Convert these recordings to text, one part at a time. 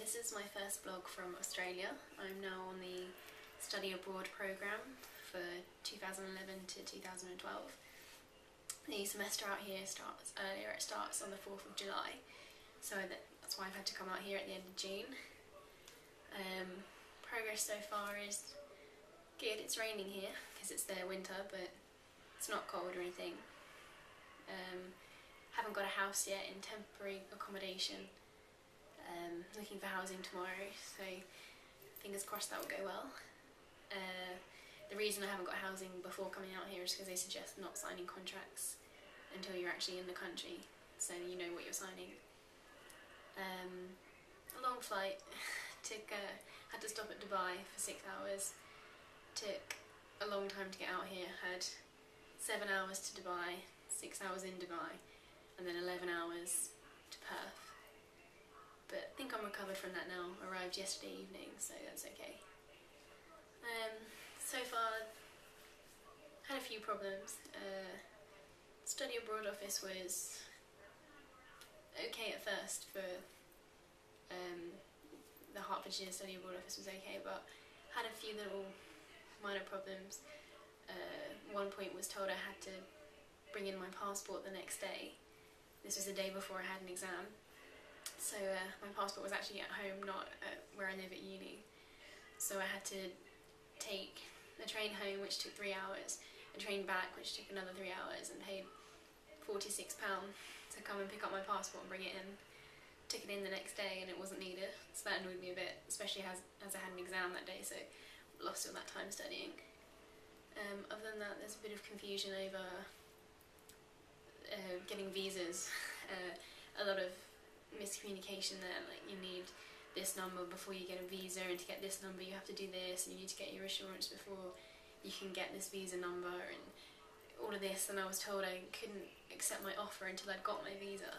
This is my first vlog from Australia. I'm now on the study abroad programme for 2011 to 2012. The semester out here starts earlier, it starts on the 4th of July, so that's why I've had to come out here at the end of June. Progress so far is good. It's raining here because it's their winter, but it's not cold or anything. Haven't got a house yet, in temporary accommodation. Looking for housing tomorrow, so fingers crossed that will go well. The reason I haven't got housing before coming out here is because they suggest not signing contracts until you're actually in the country, so you know what you're signing. A long flight. Had to stop at Dubai for 6 hours. Took a long time to get out here. Had 7 hours to Dubai, 6 hours in Dubai, and then 11 hours to Perth. But I think I'm recovered from that now. Arrived yesterday evening, so that's okay. So far, had a few problems. Study abroad office was okay at first for the Hertfordshire study abroad office was okay, but had a few little minor problems. One point was told I had to bring in my passport the next day. This was the day before I had an exam. So my passport was actually at home, not where I live at uni. So I had to take the train home, which took 3 hours, a train back, which took another 3 hours, and paid £46 to come and pick up my passport and bring it in. Took it in the next day and it wasn't needed, so that annoyed me a bit, especially as I had an exam that day, so lost all that time studying. Other than that, there's a bit of confusion over getting visas. A lot of miscommunication there, like you need this number before you get a visa, and to get this number you have to do this, and you need to get your assurance before you can get this visa number, and all of this. And I was told I couldn't accept my offer until I'd got my visa,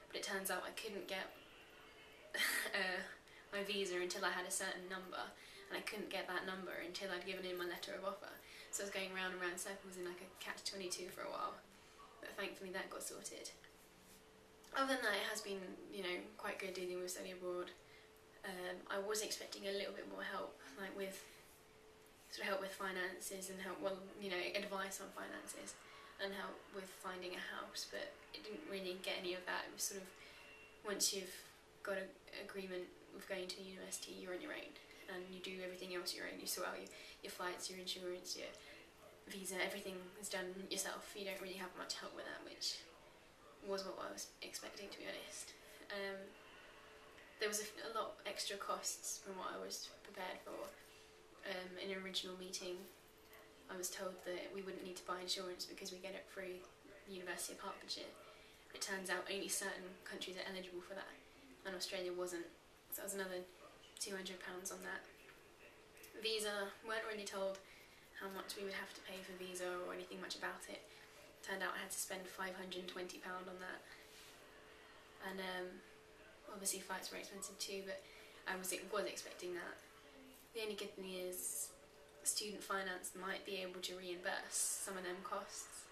but it turns out I couldn't get my visa until I had a certain number, and I couldn't get that number until I'd given in my letter of offer. So I was going round and round circles in like a catch-22 for a while, but thankfully that got sorted. Other than that, it has been, quite good dealing with study abroad. I was expecting a little bit more help, like with help with finances and advice on finances and help with finding a house, but it didn't really get any of that. It was sort of, once you've got an agreement with going to university, you're on your own, and you do everything else your own. You sort out your flights, your insurance, your visa, everything is done yourself. You don't really have much help with that, which was what I was expecting, to be honest. There was a lot extra costs from what I was prepared for. In an original meeting, I was told that we wouldn't need to buy insurance because we get it through the University of Hertfordshire. It turns out only certain countries are eligible for that, and Australia wasn't, so that was another £200 on that. Visa, weren't really told how much we would have to pay for visa or anything much about it. Turned out I had to spend £520 on that, and obviously flights were expensive too, but I was expecting that. The only good thing is student finance might be able to reimburse some of them costs,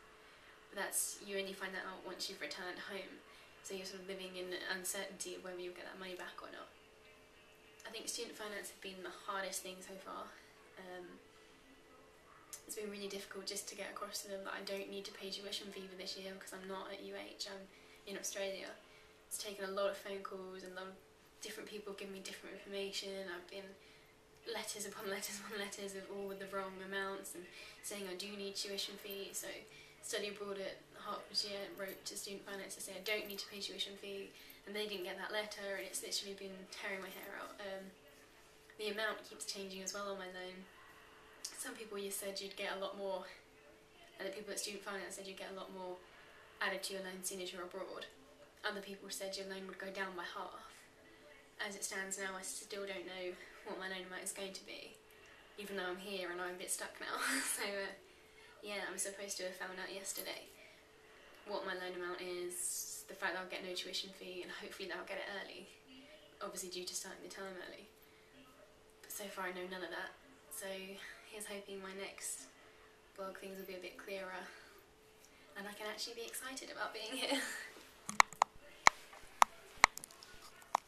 but you only find that out once you've returned home, so you're sort of living in uncertainty of whether you'll get that money back or not. I think student finance has been the hardest thing so far. It's been really difficult just to get across to them that I don't need to pay tuition fee for this year because I'm not at UH, I'm in Australia. It's taken a lot of phone calls and a lot of different people giving me different information. I've been letters upon letters upon letters of all with the wrong amounts and saying I do need tuition fee. So study abroad at Hertfordshire wrote to student finance to say I don't need to pay tuition fee, and they didn't get that letter, and it's literally been tearing my hair out. The amount keeps changing as well on my loan. Some people said you'd get a lot more, and the people at student finance said you'd get a lot more added to your loan soon as you're abroad. Other people said your loan would go down by half. As it stands now, I still don't know what my loan amount is going to be, even though I'm here and I'm a bit stuck now. So yeah, I'm supposed to have found out yesterday what my loan amount is, the fact that I'll get no tuition fee, and hopefully that I'll get it early, obviously due to starting the term early. But so far I know none of that, so here's hoping my next vlog things will be a bit clearer and I can actually be excited about being here.